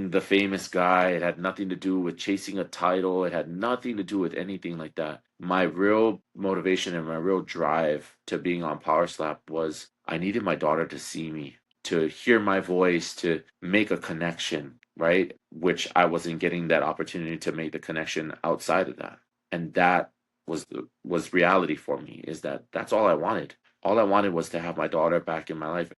being the famous guy. It had nothing to do with chasing a title. It had nothing to do with anything like that. My real motivation and my real drive to being on Power Slap was I needed my daughter to see me, to hear my voice, to make a connection, right? Which I wasn't getting that opportunity to make the connection outside of that. And that was reality for me, is that that's all I wanted. All I wanted was to have my daughter back in my life.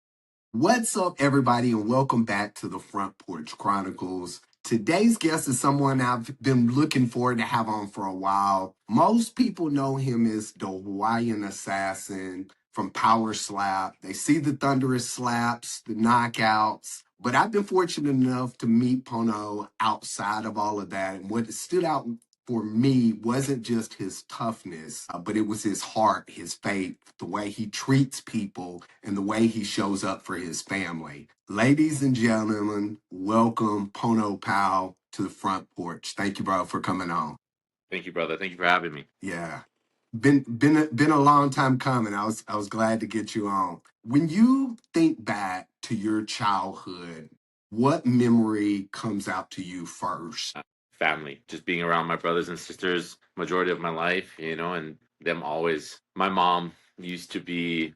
What's up, everybody, and welcome back to the Front Porch Chronicles. Today's guest is someone I've been looking forward to have on for a while. Most people know him as the Hawaiian Assassin from Power Slap. They see the thunderous slaps, the knockouts, but I've been fortunate enough to meet Pono outside of all of that. And what stood out for me wasn't just his toughness, but it was his heart, his faith, the way he treats people, and the way he shows up for his family. Ladies and gentlemen, welcome Pono Pau to the Front Porch. Thank you, bro, for coming on. Thank you, brother. Thank you for having me. Yeah. Been a long time coming. I was glad to get you on. When you think back to your childhood, what memory comes out to you first? Family, just being around my brothers and sisters majority of my life, and them always. My mom used to be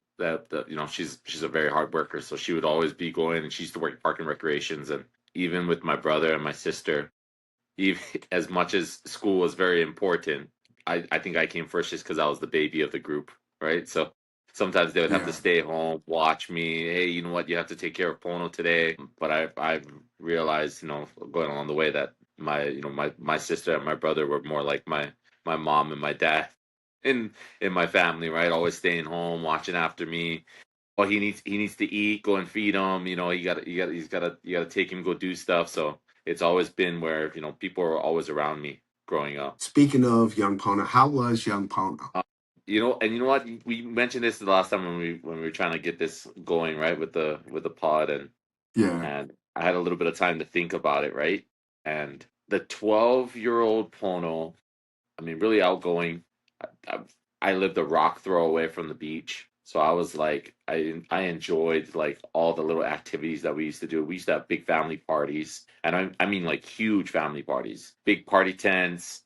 she's a very hard worker, so she would always be going, and she used to work park and recreations. And even with my brother and my sister, even as much as school was very important, I think I came first just because I was the baby of the group, right? So sometimes they would have to Yeah. stay home, watch me. Hey, you know what? You have to take care of Pono today. But I've realized, going along the way, that my sister and my brother were more like my mom and my dad in my family, right? Always staying home, watching after me. Oh, he needs to eat. Go and feed him. You gotta take him, go do stuff. So it's always been where people are always around me growing up. Speaking of young Pono, how was young Pono? And you know what? We mentioned this the last time when we were trying to get this going, right, with the pod, and Yeah. and I had a little bit of time to think about it, right? And the 12-year-old Pono, I mean, really outgoing. I, I lived a rock throw away from the beach, so I was like, I enjoyed like all the little activities that we used to do. We used to have big family parties, and I mean like huge family parties, big party tents,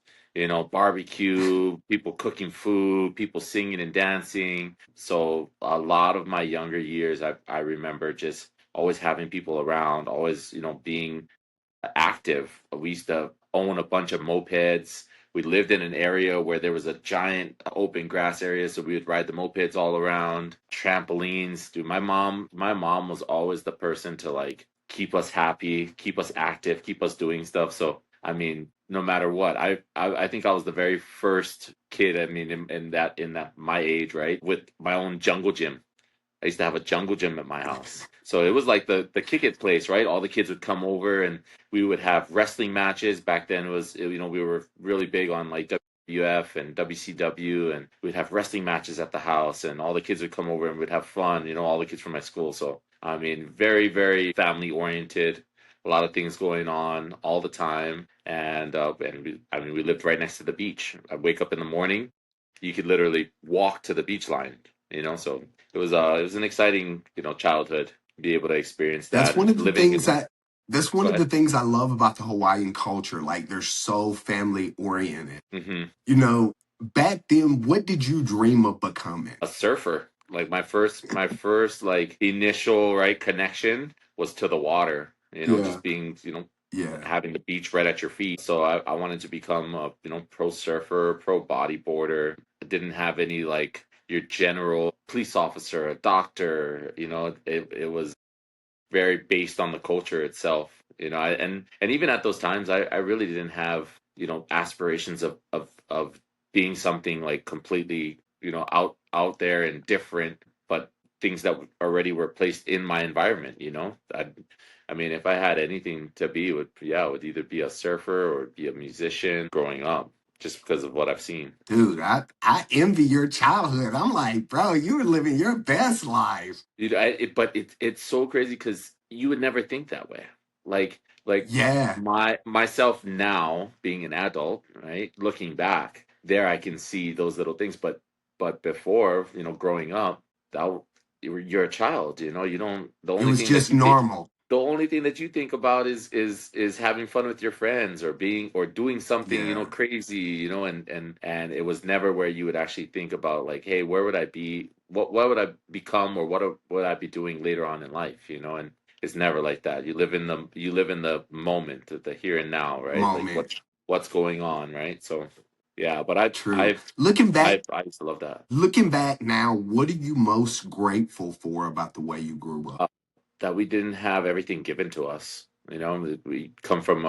barbecue, people cooking food, people singing and dancing. So a lot of my younger years, I remember just always having people around, always being active. We used to own a bunch of mopeds. We lived in an area where there was a giant open grass area, so we would ride the mopeds all around. Trampolines. Dude, my mom was always the person to like keep us happy, keep us active, keep us doing stuff. So I mean, no matter what, I think I was the very first kid. I mean, in that my age, right, with my own jungle gym. I used to have a jungle gym at my house. So it was like the kick it place, right? All the kids would come over and we would have wrestling matches. Back then we were really big on like WF and WCW, and we'd have wrestling matches at the house, and all the kids would come over and we'd have fun, all the kids from my school. So I mean, very, very family oriented, a lot of things going on all the time. And we lived right next to the beach. I'd wake up in the morning, you could literally walk to the beach line, so it was an exciting, childhood, be able to experience That's that one and of the living things in. that that's one Go of the ahead. things I love about the Hawaiian culture. Like they're so family oriented. Hmm. You know, back then, what did you dream of becoming? A surfer. Like my first like initial right connection was to the water. Yeah, Just being, yeah. having the beach right at your feet. So I wanted to become a pro surfer, pro bodyboarder. I didn't have any like your general police officer, a doctor. It was very based on the culture itself. And even at those times, I really didn't have aspirations of being something like completely out there and different, but things that already were placed in my environment. I mean, if I had anything to be, it would either be a surfer or be a musician growing up, just because of what I've seen. Dude, I envy your childhood. I'm like, bro, you were living your best life. But it's so crazy because you would never think that way. Like Yeah, myself now being an adult, right? Looking back, there I can see those little things. But before, growing up, that you're a child. You don't. The it only was thing that just you pay. normal. the only thing that you think about is having fun with your friends or being or doing something, you know, Yeah, crazy, you know, and it was never where you would actually think about like, hey, where would I be? What would I become, or would I be doing later on in life, you know? And it's never like that. You live in the moment, the here and now, right? Like moment. what's going on, right? So yeah, but True. Looking back, I used to love that. looking back now, what are you most grateful for about the way you grew up? That we didn't have everything given to us. You know, we come from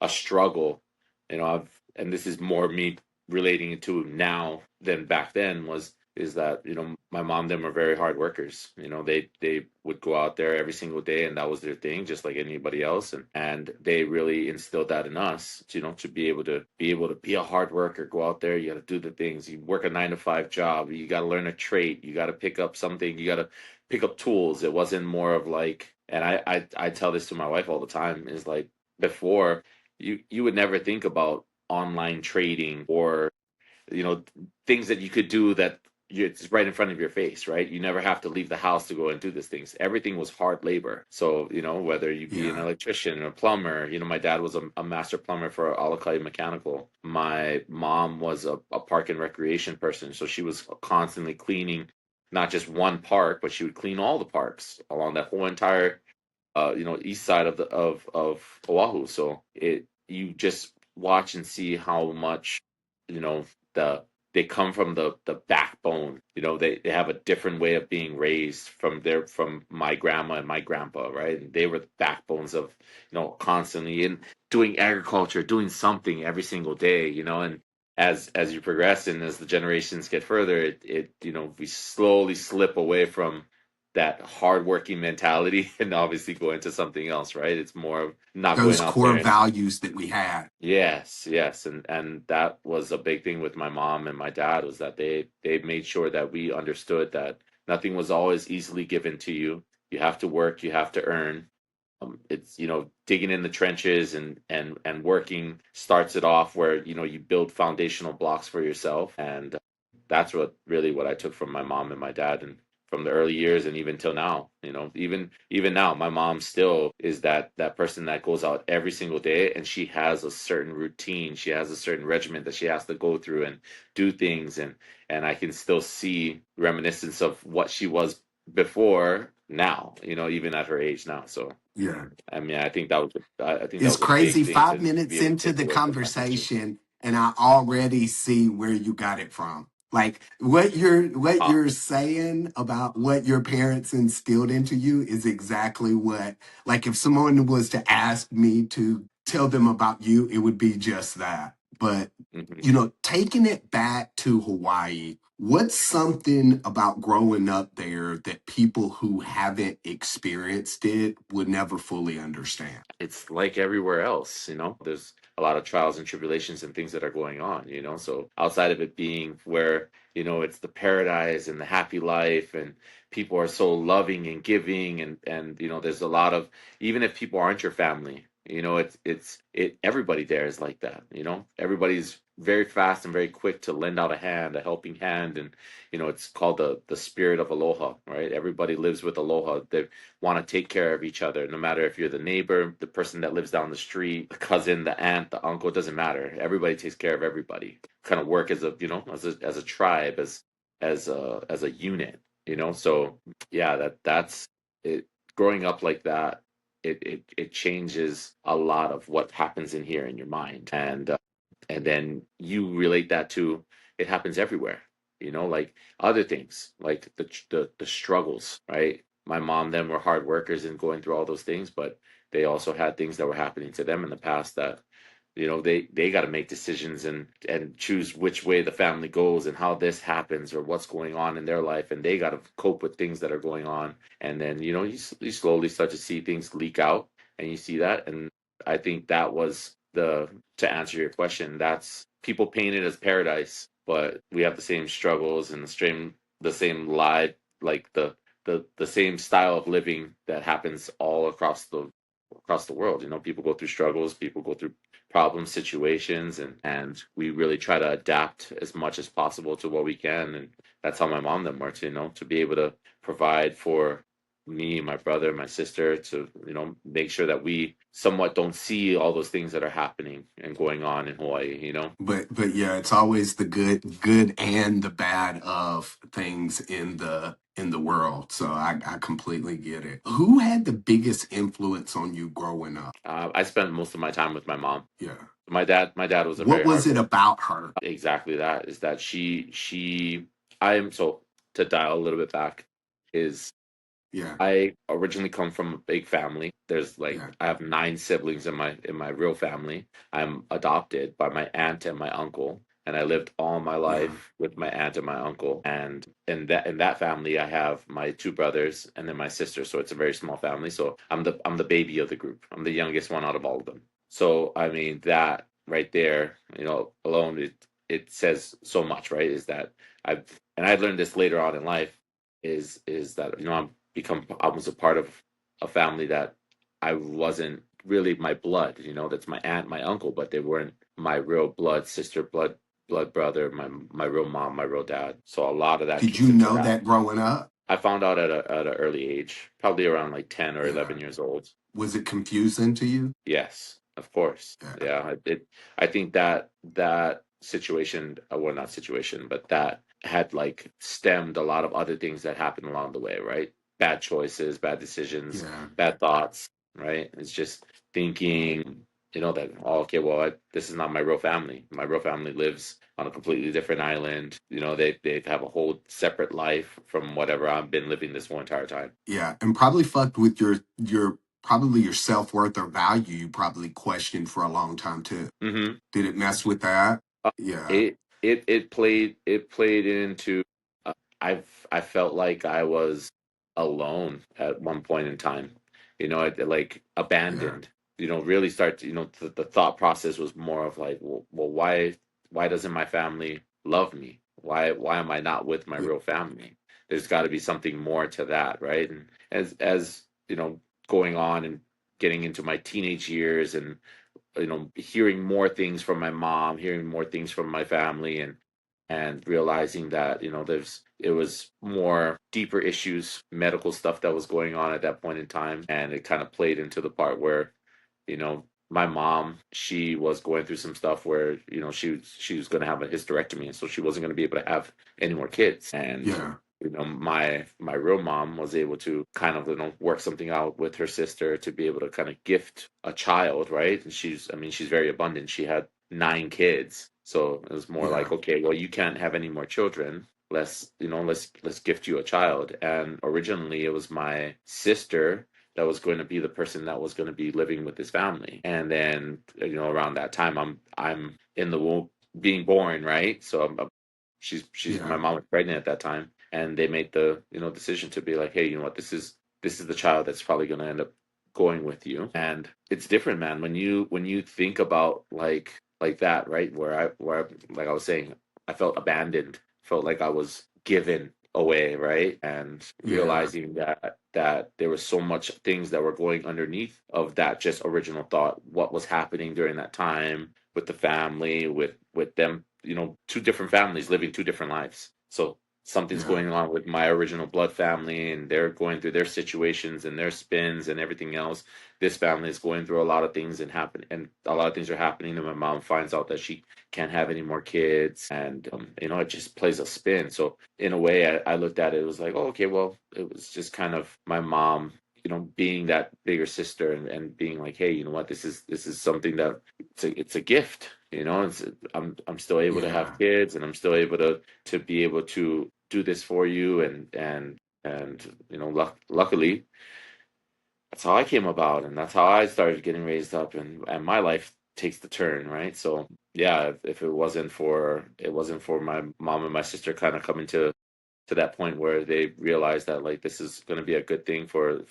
a struggle. You know, and this is more me relating it to now than back then was is that my mom them were very hard workers. You know, they would go out there every single day, and that was their thing, just like anybody else. And they really instilled that in us. To be able to be a hard worker, go out there. You got to do the things. You work a 9 to 5 job. You got to learn a trait. You got to pick up something. You got to pick up tools. It wasn't more of like, and I tell this to my wife all the time, is like before you would never think about online trading or you know things that you could do that it's right in front of your face, right? You never have to leave the house to go and do these things. Everything was hard labor. So whether you be an Yeah. electrician or a plumber, my dad was a master plumber for Alakai Mechanical. My mom was a park and recreation person, so she was constantly cleaning not just one park, but she would clean all the parks along that whole entire east side of Oahu. So you just watch and see how much you know the they come from the backbone. They have a different way of being raised from my grandma and my grandpa, right? And they were the backbones of constantly in doing agriculture, doing something every single day, and as you progress and as the generations get further, we slowly slip away from that hardworking mentality and obviously go into something else, right? It's more of not Those going out core there and values that we had. yes, yes, and that was a big thing with my mom and my dad was that they made sure that we understood that nothing was always easily given to you. You have to work, you have to earn. It's digging in the trenches and working starts it off where you build foundational blocks for yourself, and that's what I took from my mom and my dad, and from the early years and even till now. Even now my mom still is that person that goes out every single day, and she has a certain routine, she has a certain regimen that she has to go through and do things, and I can still see reminiscence of what she was before now, even at her age now. So Yeah. I mean, I think that It's was a big crazy. thing 5 to be minutes able to into take the away from my sister. conversation, and I already see where you got it from. Like what you're saying about what your parents instilled into you is exactly what, like if someone was to ask me to tell them about you, it would be just that. But Hmm. taking it back to Hawaii, what's something about growing up there that people who haven't experienced it would never fully understand? It's like everywhere else, there's a lot of trials and tribulations and things that are going on, so outside of it being where it's the paradise and the happy life and people are so loving and giving, and there's a lot of, even if people aren't your family, everybody there is like that. Everybody's very fast and very quick to lend out a hand, a helping hand, and it's called the spirit of aloha, right? Everybody lives with aloha. They want to take care of each other, no matter if you're the neighbor, the person that lives down the street, the cousin, the aunt, the uncle. It doesn't matter. Everybody takes care of everybody. Kind of work as a tribe, as a unit. So yeah, that's it. Growing up like that, it changes a lot of what happens in here in your mind, and then you relate that to it happens everywhere, like other things, like the struggles, right? My mom them were hard workers and going through all those things, but they also had things that were happening to them in the past that they got to make decisions and choose which way the family goes and how this happens or what's going on in their life, and they got to cope with things that are going on. And then you slowly start to see things leak out, and you see that. And I think that was the to answer your question, that's people paint it as paradise, but we have the same struggles and the same life, like the same style of living that happens all across the world. People go through struggles, people go through problem situations, and we really try to adapt as much as possible to what we can. And that's how my mom them works, to be able to provide for me, my brother, my sister, to make sure that we somewhat don't see all those things that are happening and going on in Hawaii. But yeah, it's always the good and the bad of things in the world. So I completely get it. Who had the biggest influence on you growing up? I spent most of my time with my mom. Yeah. My dad was a What very was hard it worker. about her? Exactly that is that she I am so to dial a little bit back is Yeah. I originally come from a big family. There's like Yeah. I have 9 siblings in my real family. I'm adopted by my aunt and my uncle, and I lived all my Yeah. life with my aunt and my uncle. And in that family, I have my 2 brothers and then my sister. So it's a very small family. So I'm the baby of the group. I'm the youngest one out of all of them. So I mean that right there, alone it says so much, right? Is that I've and I learned this later on in life is that I was a part of a family that I wasn't really my blood, that's my aunt, my uncle, but they weren't my real blood sister, blood brother, my real mom, my real dad. So a lot of that Did kicks you into know that. that growing up? I found out at an early age, probably around like 10 or Yeah. 11 years old. Was it confusing to you? Yes, of course. Yeah. Yeah, I think that situation, well, not situation, but that had like stemmed a lot of other things that happened along the way, right? Bad choices, bad decisions, Yeah. bad thoughts, right? It's just thinking, that, oh, okay, well, this is not my real family. My real family lives on a completely different island. They have a whole separate life from whatever I've been living this whole entire time. Yeah. And probably fucked with your probably your self-worth or value you probably questioned for a long time too. Hmm. Did it mess with that? Uh, Yeah. it played into uh, I felt like I was alone at one point in time. Like Yeah. abandoned. Really start to, the thought process was more of like, well, why doesn't my family love me? Why am I not with my Yeah. real family? There's got to be something more to that, right? And as going on and getting into my teenage years and hearing more things from my mom, hearing more things from my family, and realizing that it was more deeper issues, medical stuff that was going on at that point in time, and it kind of played into the part where my mom, she was going through some stuff where she was going to have a hysterectomy, and so she wasn't going to be able to have any more kids. And Yeah. my real mom was able to kind of work something out with her sister to be able to kind of gift a child, right? And she's very abundant. She had 9 kids, so it was more like, Yeah. okay, well, you can't have any more children. Let's gift you a child. And originally it was my sister that was going to be the person that was going to be living with his family. And then around that time, I'm in the womb being born, right? So she's my Yeah. mom was pregnant at that time, and they made the decision to be like, hey, you know what, this is the child that's probably going to end up going with you. And it's different, man, when you think about like that, right? Like I was saying, I felt abandoned, felt like I was given away, right? And Yeah. realizing that there was so much things that were going underneath of that just original thought, what was happening during that time with the family, with them, 2 different families living 2 different lives. So something's Yeah. going on with my original blood family, and they're going through their situations and their spins and everything else. This family is going through a lot of things, and a lot of things are happening, and my mom finds out that she can't have any more kids, and it just plays a spin. So in a way, I looked at it, it was like, oh, okay, well, it was just kind of my mom, being that bigger sister, and being like, hey, you know what, this is something that it's a gift. I'm still able to Yeah. have kids, and I'm still able to be able to do this for you, and luckily that's how I came about, and that's how I started getting raised up, and my life takes the turn, right? So yeah, if it wasn't for my mom and my sister kind of coming to that point where they realized that like this is going to be a good thing for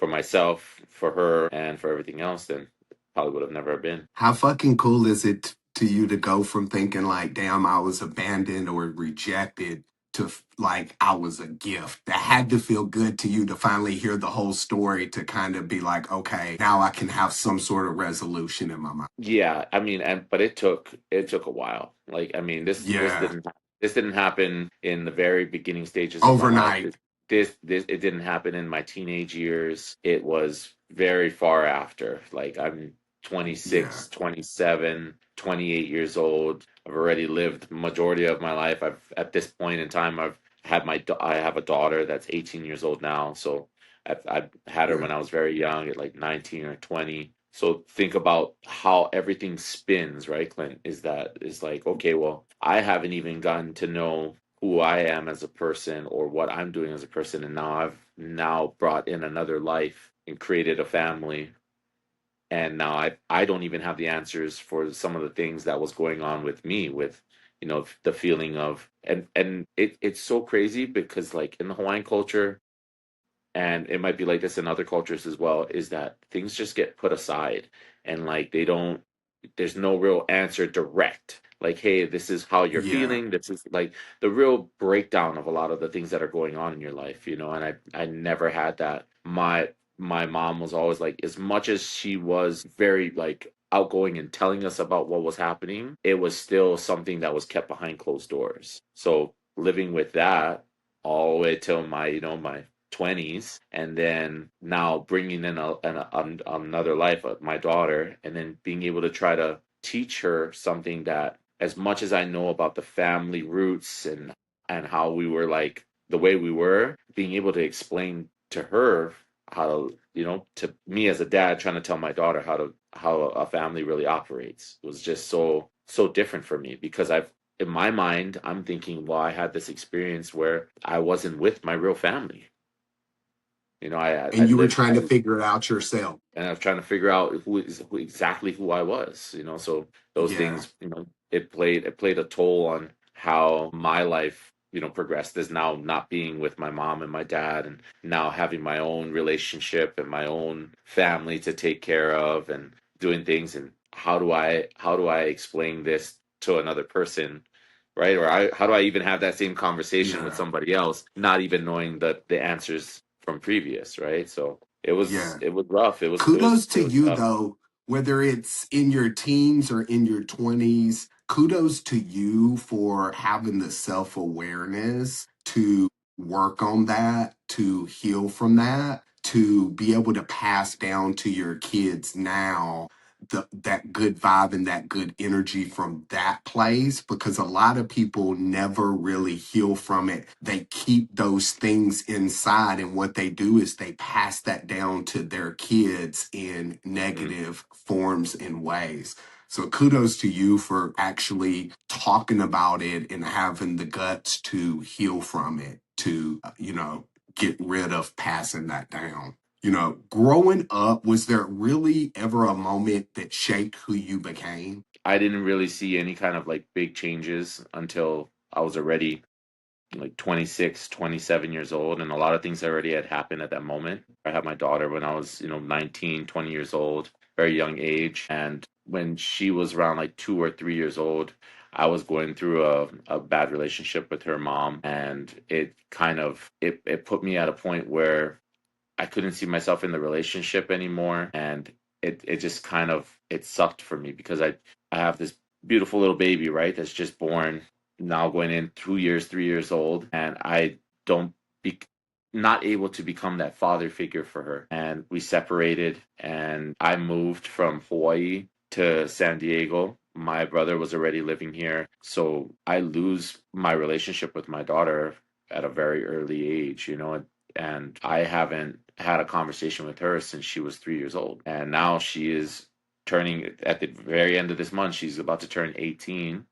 myself, for her, and for everything else, then it probably would have never been. How fucking cool is it to you to go from thinking like, damn, I was abandoned or rejected to like I was a gift? That had to feel good to you to finally hear the whole story to kind of be like, okay, now I can have some sort of resolution in my mind. Yeah, I mean, but it took a while. Like, I mean, this Yeah. didn't happen in the very beginning stages of my life. Overnight. this it didn't happen in my teenage years. It was very far after. Like I'm Yeah. 26, 27, 28 years old. I've already lived majority of my life. I've at this point in time I have a daughter that's 18 years old now. So I've had her Yeah. when I was very young at like 19 or 20. So think about how everything spins, right, Clint? Is like, okay, well, I haven't even gotten to know who I am as a person or what I'm doing as a person, and now I've now brought in another life and created a family, and now I don't even have the answers for some of the things that was going on with me with the feeling of and it's so crazy because like in the Hawaiian culture, and it might be like this in other cultures as well, is that things just get put aside and like they don't, there's no real answer direct. Like, hey, this is how you're Yeah. feeling. This is like the real breakdown of a lot of the things that are going on in your life, and I never had that. My mom was always like, as much as she was very like outgoing and telling us about what was happening, it was still something that was kept behind closed doors. So living with that all the way till my 20s, and then now bringing in another life, my daughter, and then being able to try to teach her something that, as much as I know about the family roots and how we were like the way we were, being able to explain to her how to, to me as a dad trying to tell my daughter how a family really operates was just so different for me because I've in my mind, I'm thinking, well, I had this experience where I wasn't with my real family. I And you were lived, trying to figure it out yourself. and I was trying to figure out exactly who I was. So those Yeah. things, it played a toll on how my life, progressed as now not being with my mom and my dad, and now having my own relationship and my own family to take care of and doing things. And how do I explain this to another person? Right? Or how do I even have that same conversation with Yeah. somebody else, not even knowing the answers from previous, right? So it was Yeah. it was rough. It was it was Kudos it to was you tough. though, whether it's in your teens or in your 20s. Kudos to you for having the self-awareness to work on that, to heal from that, to be able to pass down to your kids now that good vibe and that good energy from that place, because a lot of people never really heal from it. They keep those things inside, and what they do is they pass that down to their kids in Mhm. negative forms and ways. So kudos to you for actually talking about it and having the guts to heal from it, to get rid of passing that down. Growing up, was there really ever a moment that shaped who you became? I didn't really see any kind of like big changes until I was already like 26, 27 years old, and a lot of things already had happened at that moment. I had my daughter when I was 19, 20 years old, very young age, and when she was around like 2 or 3 years old, I was going through a bad relationship with her mom, and it kind of it put me at a point where I couldn't see myself in the relationship anymore, and it just kind of it sucked for me because I have this beautiful little baby, right, that's just born now, going in 2 years, 3 years old, and I don't be not able to become that father figure for her. And we separated, and I moved from Hawaii to San Diego. My brother was already living here, so I lose my relationship with my daughter at a very early age, and I haven't had a conversation with her since she was 3 years old. And now she is turning at the very end of this month, she's about to turn 18.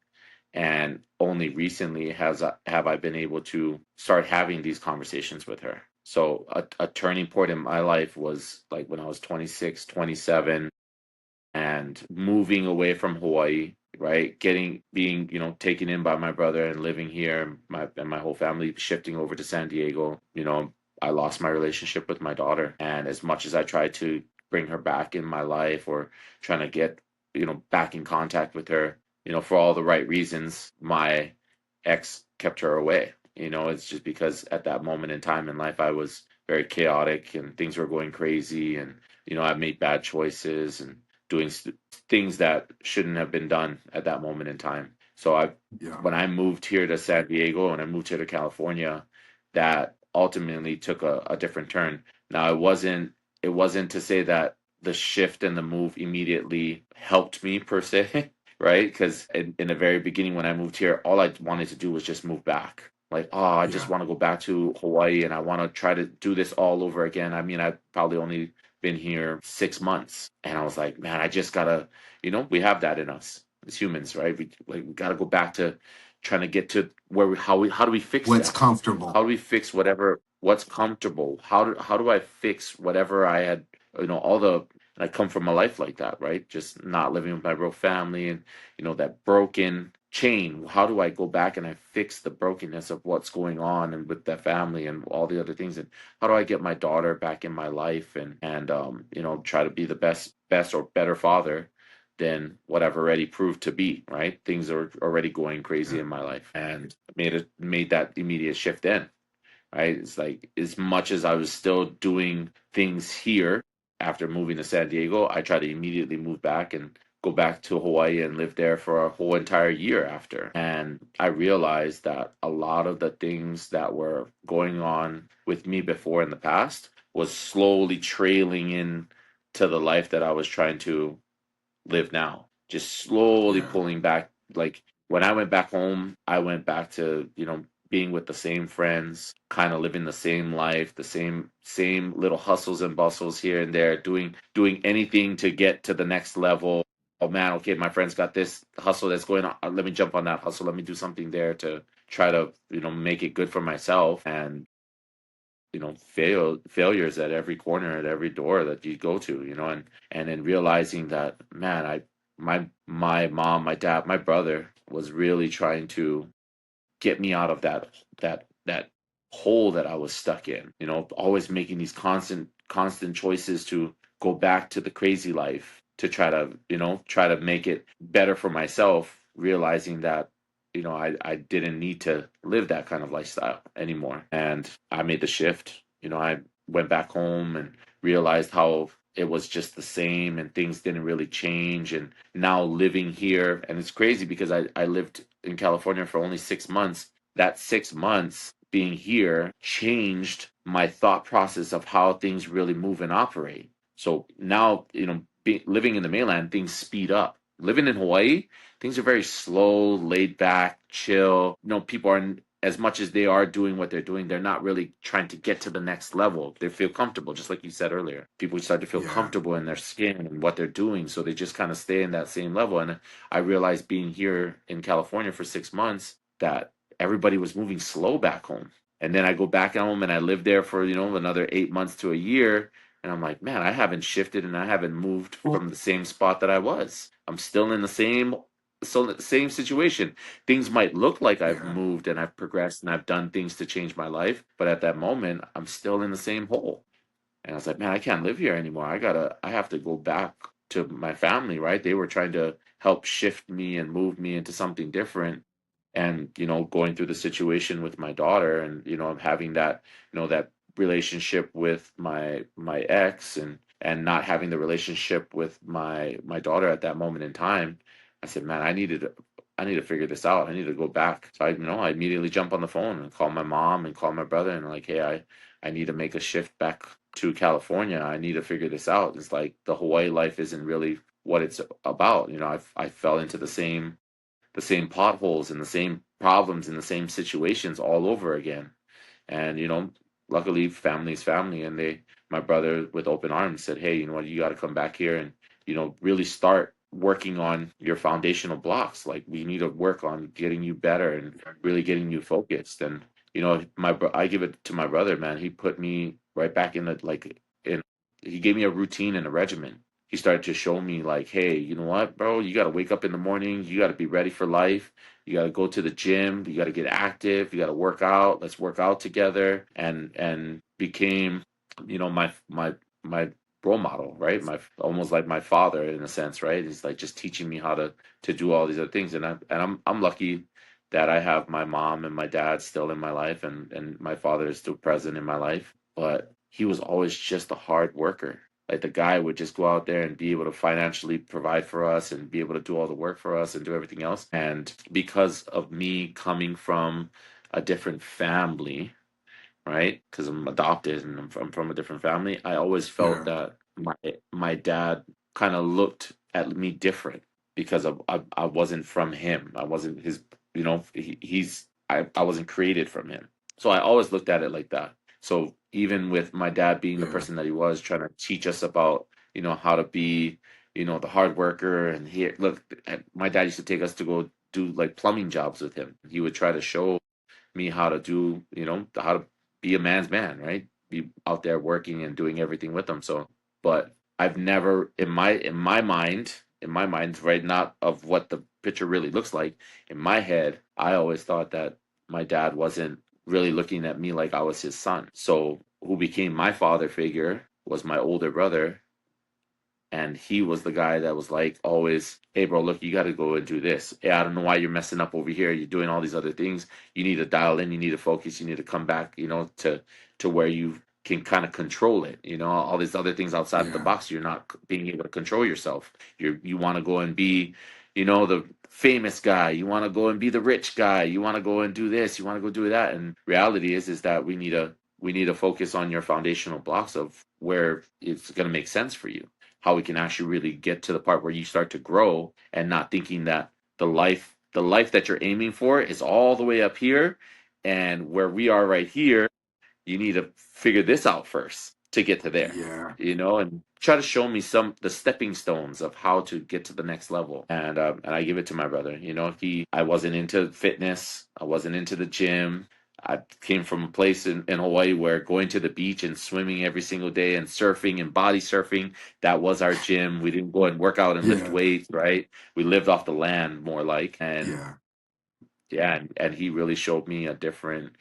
And only recently have I been able to start having these conversations with her. So a turning point in my life was like when I was 26, 27, and moving away from Hawaii, right? Being, taken in by my brother and living here, and my whole family shifting over to San Diego. I lost my relationship with my daughter, and as much as I tried to bring her back in my life or trying to get, back in contact with her, for all the right reasons, my ex kept her away. It's just because at that moment in time in life, I was very chaotic and things were going crazy, and I made bad choices and doing things that shouldn't have been done at that moment in time. So Yeah. when I moved here to San Diego and I moved here to California, that ultimately took a different turn. Now it wasn't to say that the shift and the move immediately helped me per se, right? Because in the very beginning when I moved here, all I wanted to do was just move back. Like, oh, I just Yeah. want to go back to Hawaii and I want to try to do this all over again. I mean, I've probably only been here 6 months, and I was like, man, I just gotta, we have that in us as humans, right? We gotta go back to trying to get to where how do we fix What's that? comfortable? How do we fix what's comfortable? How do I fix whatever I had, all the I come from a life like that, right? Just not living with my real family and that broken chain. How do I go back and I fix the brokenness of what's going on and with that family and all the other things? And how do I get my daughter back in my life and try to be the best or better father than what I've already proved to be, right? Things are already going crazy Yeah. in my life and made that immediate shift in, right? It's like as much as I was still doing things here after moving to San Diego, I tried to immediately move back and go back to Hawaii and live there for a whole entire year after. And I realized that a lot of the things that were going on with me before in the past was slowly trailing in to the life that I was trying to live now. Just slowly Yeah. pulling back. Like when I went back home, I went back to, being with the same friends, kind of living the same life, the same little hustles and bustles here and there, doing anything to get to the next level. Oh man, okay, my friends got this hustle that's going on. Let me jump on that hustle. Let me do something there to try to, make it good for myself. And failures at every corner, at every door that you go to, and then realizing that, man, my mom, my dad, my brother was really trying to get me out of that hole that I was stuck in, always making these constant choices to go back to the crazy life to try to make it better for myself, realizing that I didn't need to live that kind of lifestyle anymore. And I made the shift. I went back home and realized how it was just the same and things didn't really change. And now living here, and it's crazy because I lived in California for only 6 months. That 6 months being here changed my thought process of how things really move and operate. So now, living in the mainland, things speed up. Living in Hawaii, things are very slow, laid back, chill. People are, as much as they are doing what they're doing, they're not really trying to get to the next level. They feel comfortable, just like you said earlier. People start to feel Yeah. comfortable in their skin and what they're doing, so they just kind of stay in that same level. And I realized being here in California for 6 months that everybody was moving slow back home. And then I go back home and I live there for, another 8 months to a year. And I'm like, man, I haven't shifted and I haven't moved Well, from the same spot that I was. I'm still in the same situation. Things might look like I've yeah. moved and I've progressed and I've done things to change my life, but at that moment, I'm still in the same hole. And I was like, man, I can't live here anymore. I have to go back to my family, right? They were trying to help shift me and move me into something different. And, going through the situation with my daughter and, having that relationship with my ex and not having the relationship with my daughter at that moment in time. I said, man, I need to figure this out. I need to go back. So I immediately jump on the phone and call my mom and call my brother and like, hey, I need to make a shift back to California. I need to figure this out. It's like the Hawaii life isn't really what it's about. I fell into the same potholes and the same problems and the same situations all over again. And luckily, family's family, and my brother with open arms said, "Hey, you know what? You got to come back here and really start working on your foundational blocks. Like we need to work on getting you better and really getting you focused." And I give it to my brother, man. He put me right back in the like in. He gave me a routine and a regimen. He started to show me like, hey, you know what, bro? You got to wake up in the morning. You got to be ready for life. You got to go to the gym. You got to get active. You got to work out. Let's work out together. And became, my role model, right? My almost like my father in a sense, right? He's like just teaching me how to do all these other things. And I'm lucky that I have my mom and my dad still in my life, and my father is still present in my life. But he was always just a hard worker. Like the guy would just go out there and be able to financially provide for us and be able to do all the work for us and do everything else. And because of me coming from a different family, right? Because I'm adopted and I'm from a different family. I always felt Yeah. that my dad kind of looked at me different because I wasn't from him. I wasn't his, I wasn't created from him. So I always looked at it like that. So even with my dad being the Yeah. person that he was, trying to teach us about, how to be, the hard worker. And here, look, my dad used to take us to go do like plumbing jobs with him. He would try to show me how to do, how to be a man's man, right? Be out there working and doing everything with them. So, but I've never in my mind, right, not of what the picture really looks like. In my head, I always thought that my dad wasn't really looking at me like I was his son. So, who became my father figure was my older brother, and he was the guy that was like always, hey bro, look, you got to go and do this. Hey, I don't know why you're messing up over here, you're doing all these other things. You need to dial in, you need to focus, you need to come back, to where you can kind of control it. All these other things outside of the Yeah. box, you're not being able to control yourself. You want to go and be, the famous guy, you want to go and be the rich guy, you want to go and do this, you want to go do that. And reality is that we need to focus on your foundational blocks of where it's going to make sense for you, how we can actually really get to the part where you start to grow and not thinking that the life that you're aiming for is all the way up here, and where we are right here, you need to figure this out first to get to there, Yeah. and try to show me some the stepping stones of how to get to the next level. And I give it to my brother. I wasn't into fitness, I wasn't into the gym. I came from a place in Hawaii where going to the beach and swimming every single day and surfing and body surfing, that was our gym. We didn't go and work out and lift Yeah. weights, right? We lived off the land more like. And Yeah. yeah, and he really showed me a different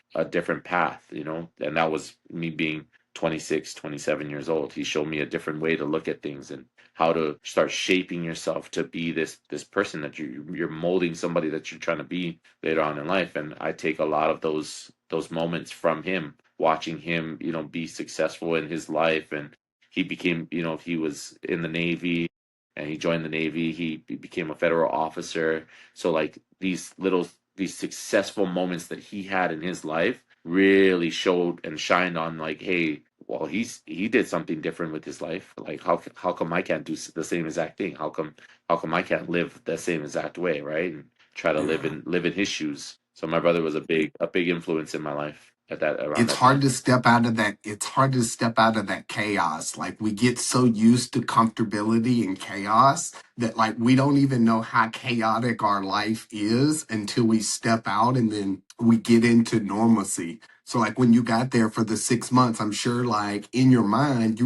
path, and that was me being 26, 27 years old. He showed me a different way to look at things and how to start shaping yourself to be this person that you're molding somebody that you're trying to be later on in life. And I take a lot of those moments from him, watching him, be successful in his life. And he became, he was in the Navy, and he joined the Navy. He became a federal officer. So like these successful moments that he had in his life really showed and shined on, like, hey, well, he did something different with his life. Like, how come I can't do the same exact thing? How come I can't live the same exact way, right? And try to live Yeah. in his shoes. So my brother was a big influence in my life at that around It's that hard time. to step out of that. It's hard to step out of that chaos. Like we get so used to comfortability and chaos that like we don't even know how chaotic our life is until we step out and then we get into normalcy. So like when you got there for the 6 months, I'm sure like in your mind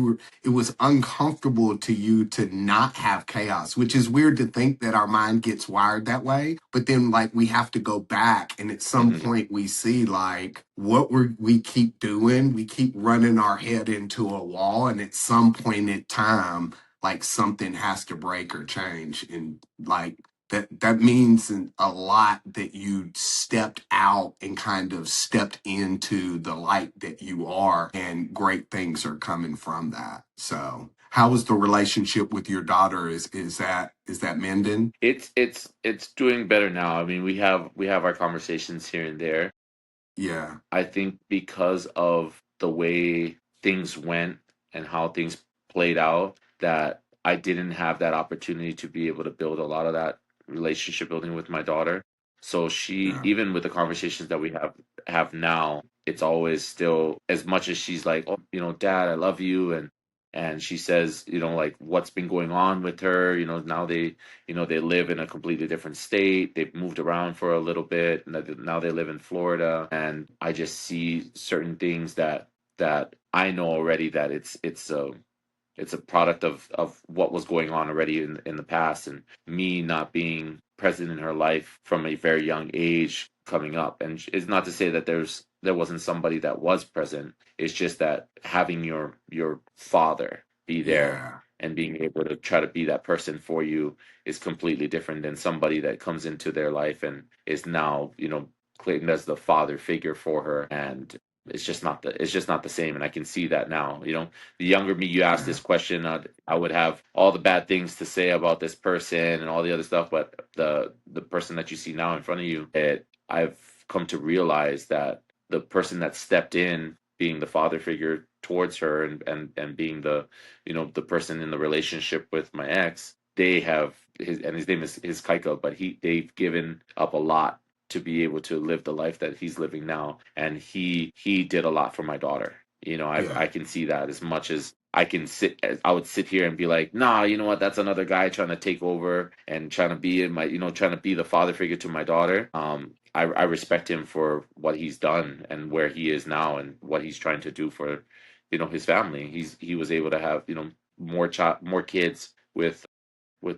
it was uncomfortable to you to not have chaos, which is weird to think that our mind gets wired that way. But then like we have to go back and at some Hmm. point we see like what we keep doing, we keep running our head into a wall. And at some point in time, like something has to break or change. And like that means a lot that you stepped out and kind of stepped into the light that you are, and great things are coming from that. So how is the relationship with your daughter? Is that mending? It's doing better now. I mean, we have our conversations here and there. Yeah. I think because of the way things went and how things played out, that I didn't have that opportunity to be able to build a lot of that relationship building with my daughter. So she, Yeah. even with the conversations that we have now, it's always still, as much as she's like, oh, Dad, I love you, and she says, like what's been going on with her, now they live in a completely different state. They've moved around for a little bit, and now they live in Florida. And I just see certain things that I know already, that it's a product of what was going on already in the past, and me not being present in her life from a very young age coming up. And it's not to say that there wasn't somebody that was present. It's just that having your father be there Yeah. and being able to try to be that person for you is completely different than somebody that comes into their life and is now, claimed as the father figure for her. And it's just not the same. And I can see that now. The younger me you ask Yeah. this question, I would have all the bad things to say about this person and all the other stuff. But the person that you see now in front of you, I've come to realize that the person that stepped in being the father figure towards her, and being the, the person in the relationship with my ex. They have his name is Kaika, but they've given up a lot to be able to live the life that he's living now, and he did a lot for my daughter. Yeah. I can see that. As much as I would sit here and be like, nah, you know what, that's another guy trying to take over and trying to be in my, trying to be the father figure to my daughter. I respect him for what he's done and where he is now and what he's trying to do for, his family. He was able to have, more kids with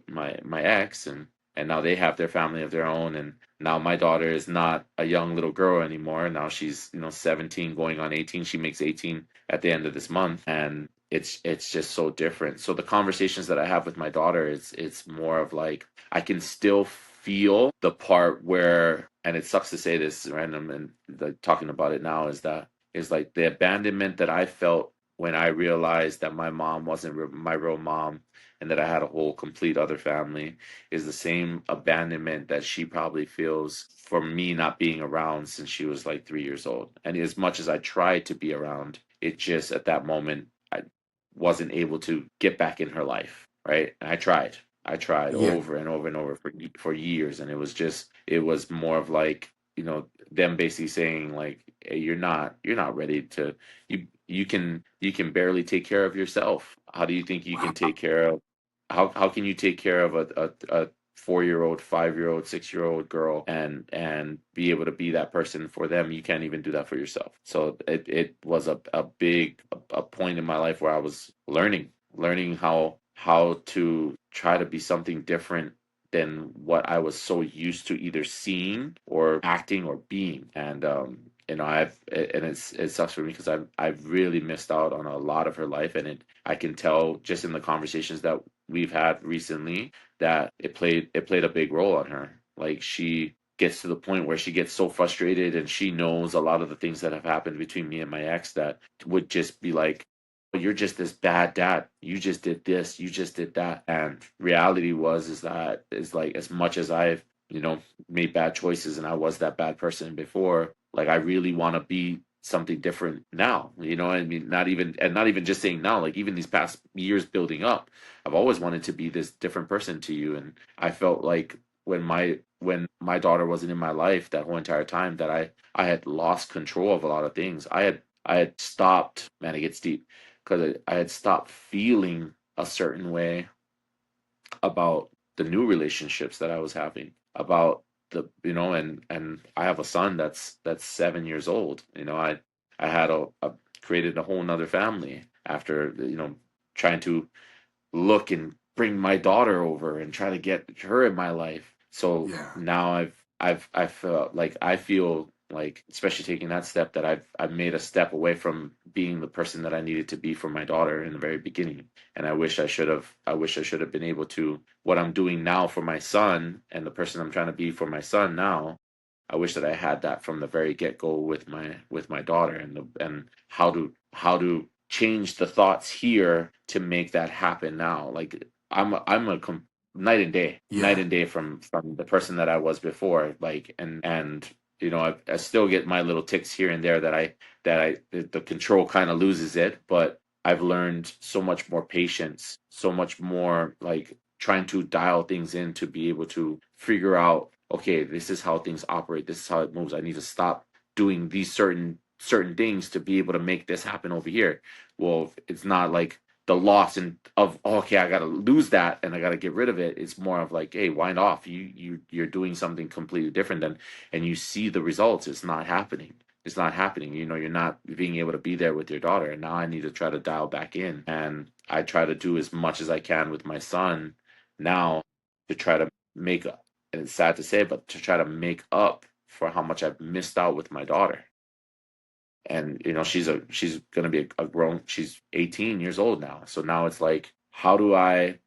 my ex, and now they have their family of their own, and now my daughter is not a young little girl anymore. Now she's 17 going on 18. She makes 18 at the end of this month, and it's just so different. So the conversations that I have with my daughter, it's more of like I can still feel the part where, and it sucks to say this random and like talking about it now, is like the abandonment that I felt when I realized that my mom wasn't my real mom, and that I had a whole complete other family, is the same abandonment that she probably feels for me not being around since she was like 3 years old. And as much as I tried to be around, it just at that moment I wasn't able to get back in her life, right? And I tried. I tried Yeah. over and over and over for years, and it was more of like, them basically saying like, hey, you're not ready to, you can barely take care of yourself. How do you think you can Wow. take care of, how can you take care of a 4-year-old, 5-year-old, 6-year-old girl, and be able to be that person for them? You can't even do that for yourself. So it was a big a point in my life where I was learning how to try to be something different than what I was so used to either seeing or acting or being. And it sucks for me because I've really missed out on a lot of her life, and I can tell just in the conversations that we've had recently that it played a big role on her. Like, she gets to the point where she gets so frustrated, and she knows a lot of the things that have happened between me and my ex that would just be like, you're just this bad dad. You just did this. You just did that. And reality is like, as much as I've, made bad choices and I was that bad person before, like, I really want to be something different now. I mean, not even just saying now, like even these past years building up, I've always wanted to be this different person to you. And I felt like when my daughter wasn't in my life that whole entire time, that I had lost control of a lot of things. I had stopped, man, it gets deep, because I had stopped feeling a certain way about the new relationships that I was having, about and I have a son that's 7 years old. I had created a whole nother family after, trying to look and bring my daughter over and try to get her in my life. So Yeah. now I feel like, especially taking that step, that I've made a step away from being the person that I needed to be for my daughter in the very beginning. And I wish I should have been able to, what I'm doing now for my son and the person I'm trying to be for my son now. I wish that I had that from the very get go with my daughter, and how to change the thoughts here to make that happen now. Like, night Yeah. and day from the person that I was before. Like, and I still get my little ticks here and there that the control kind of loses it, but I've learned so much more patience, so much more like trying to dial things in to be able to figure out, okay, this is how things operate, this is how it moves. I need to stop doing these certain things to be able to make this happen over here. Well, it's not like the loss of, oh, okay, I gotta lose that and I gotta get rid of it. It's more of like, hey, wind off. You're doing something completely different than, and you see the results. It's not happening. It's not happening. You're not being able to be there with your daughter. And now I need to try to dial back in. And I try to do as much as I can with my son now to try to make up. And it's sad to say, but to try to make up for how much I've missed out with my daughter. And she's gonna be a grown, she's 18 years old now. So now it's like, how do I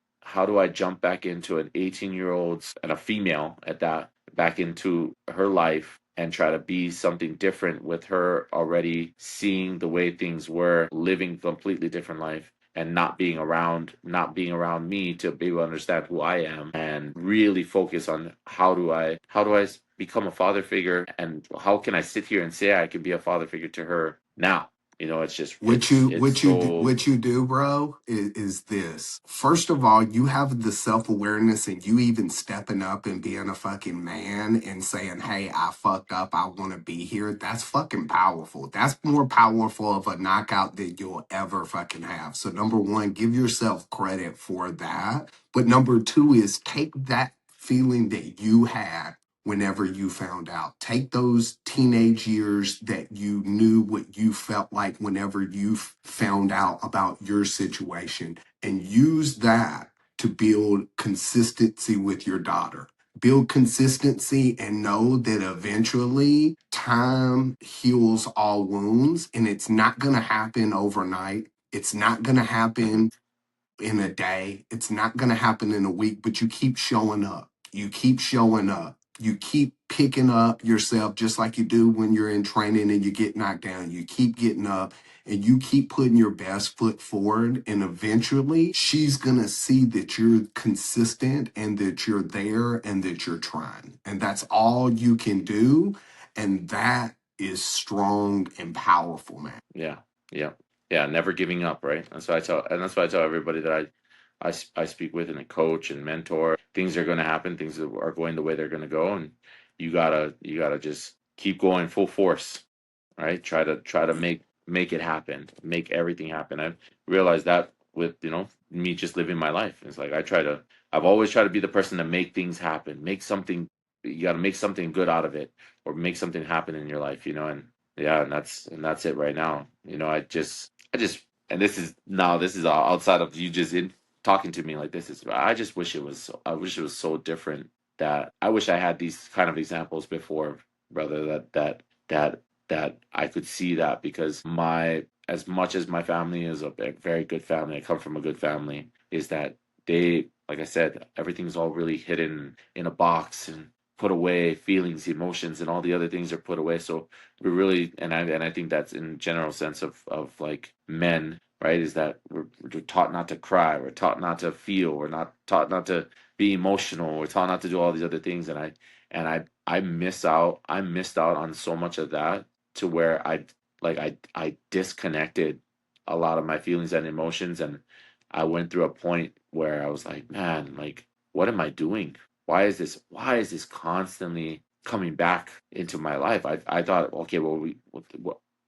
jump back into an 18-year-old and a female at that, back into her life, and try to be something different with her already seeing the way things were, living a completely different life, and not being around me to be able to understand who I am, and really focus on become a father figure, and how can I sit here and say I can be a father figure to her now. You know, it's just What you it's what you do, so what you do, bro, is this. First of all, you have the self-awareness and you even stepping up and being a fucking man and saying, "Hey, I fucked up. I want to be here." That's fucking powerful. That's more powerful of a knockout than you'll ever fucking have. So number one, give yourself credit for that. But number two is take that feeling that you had whenever you found out. Take those teenage years that you knew what you felt like whenever you found out about your situation and use that to build consistency with your daughter. Build consistency and know that eventually time heals all wounds, and it's not going to happen overnight. It's not going to mhm, happen in a day. It's not going to happen in a week, but you keep showing up. You keep showing up. You keep picking up yourself just like you do when you're in training and you get knocked down. You keep getting up and you keep putting your best foot forward. And eventually she's going to see that you're consistent and that you're there and that you're trying. And that's all you can do. And that is strong and powerful, man. yeah, yeah, yeah. Never giving up, right? That's why I tell everybody that I speak with and a coach and mentor. Things are going to happen. Things are going the way they're going to go, and you gotta just keep going full force, right? Try to make it happen, make everything happen. I realized that with me just living my life. It's like I've always tried to be the person to make things happen, make something. You got to make something good out of it, or make something happen in your life, and yeah, and that's it right now. I just and this is outside of you just in talking to me like this is. I wish it was so different. That I wish I had these kind of examples before, brother. That that I could see that, because my as much as my family is a very good family, I come from a good family, is that they, like I said, everything's all really hidden in a box and put away. Feelings, emotions, and all the other things are put away. So we really, and I think that's in general sense of like men, right? Is that we're taught not to cry, we're taught not to feel, we're not taught not to be emotional, we're taught not to do all these other things, I missed out on so much of that, to where I disconnected a lot of my feelings and emotions, and I went through a point where I was like, man, like, what am I doing? Why is this constantly coming back into my life? I thought, okay, well,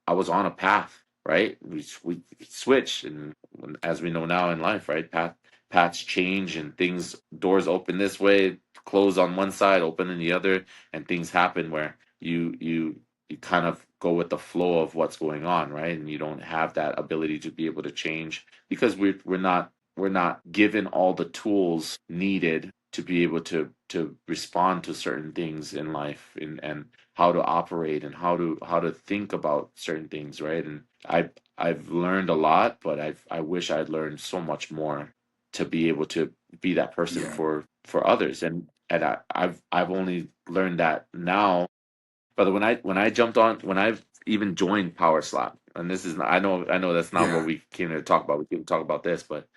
I was on a path, right? We switch, and as we know now in life, right? Paths change, and things, doors open this way, close on one side, open in the other, and things happen where you kind of go with the flow of what's going on, right? And you don't have that ability to be able to change, because we're not given all the tools needed to be able to respond to certain things in life, and how to operate, and how to think about certain things, right? And I've learned a lot, but I wish I'd learned so much more to be able to be that person Yeah. for others. And I've only learned that now. But when I've even joined Power Slap, and this is not, I know that's not what Yeah. we came here to talk about. We came to talk about this, but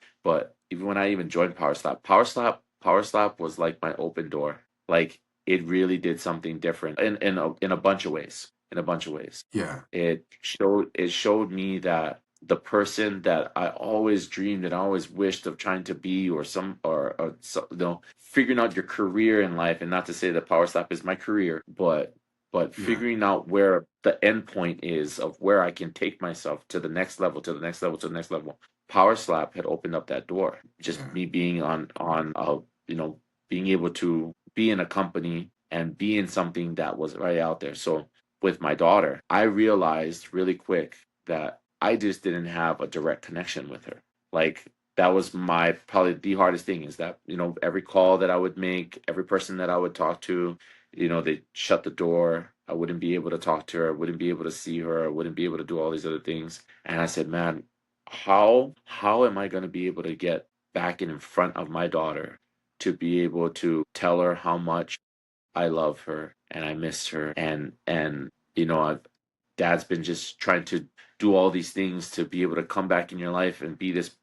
even when I even joined Power Slap was like my open door. Like, it really did something different in a bunch of ways. In a bunch of ways, Yeah. it showed me that the person that I always dreamed and I always wished of trying to be, or so, figuring out your career in life. And not to say that Power Slap is my career, but Yeah. figuring out where the end point is of where I can take myself to the next level, to the next level, to the next level. Power Slap had opened up that door. Just Yeah. me being being able to be in a company and be in something that was right out there. So with my daughter, I realized really quick that I just didn't have a direct connection with her. Like, that was my probably the hardest thing, is that, every call that I would make, every person that I would talk to, they shut the door. I wouldn't be able to talk to her. I wouldn't be able to see her. I wouldn't be able to do all these other things. And I said, man, how am I going to be able to get back in front of my daughter, to be able to tell her how much I love her and I miss her, and I've dad's been just trying to do all these things to be able to come back in your life and be this,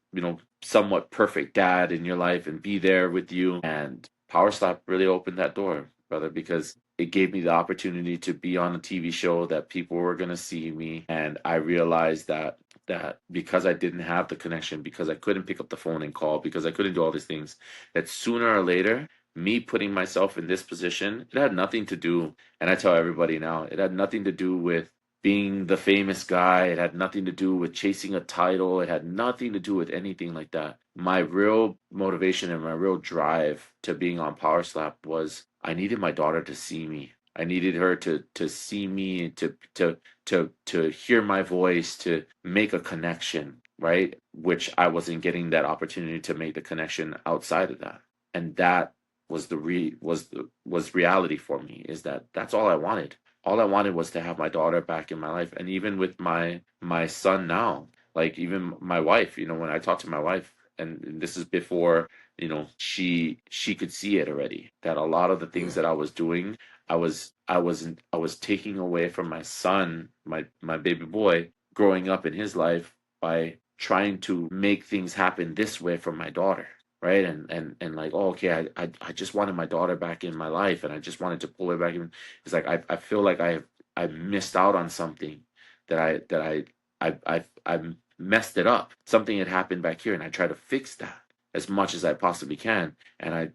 somewhat perfect dad in your life and be there with you. And Power Slap really opened that door, brother, because it gave me the opportunity to be on a TV show that people were going to see me. And I realized that because I didn't have the connection, because I couldn't pick up the phone and call, because I couldn't do all these things, that sooner or later, me putting myself in this position, it had nothing to do, and I tell everybody now, it had nothing to do with being the famous guy. It had nothing to do with chasing a title. It had nothing to do with anything like that. My real motivation and my real drive to being on Power Slap was I needed my daughter to see me. I needed her to see me, to hear my voice, to make a connection, right? Which I wasn't getting that opportunity to make the connection outside of that. And that was was reality for me, is that that's all I wanted. All I wanted was to have my daughter back in my life. And even with my son now, like even my wife, when I talk to my wife, and this is before, she could see it already, that a lot of the things Yeah. that I was doing, I was taking away from my son, my baby boy, growing up in his life, by trying to make things happen this way for my daughter, right? And like, oh, okay, I just wanted my daughter back in my life, and I just wanted to pull her back in. It's like I feel like I missed out on something, that I messed it up. Something had happened back here, and I try to fix that as much as I possibly can. And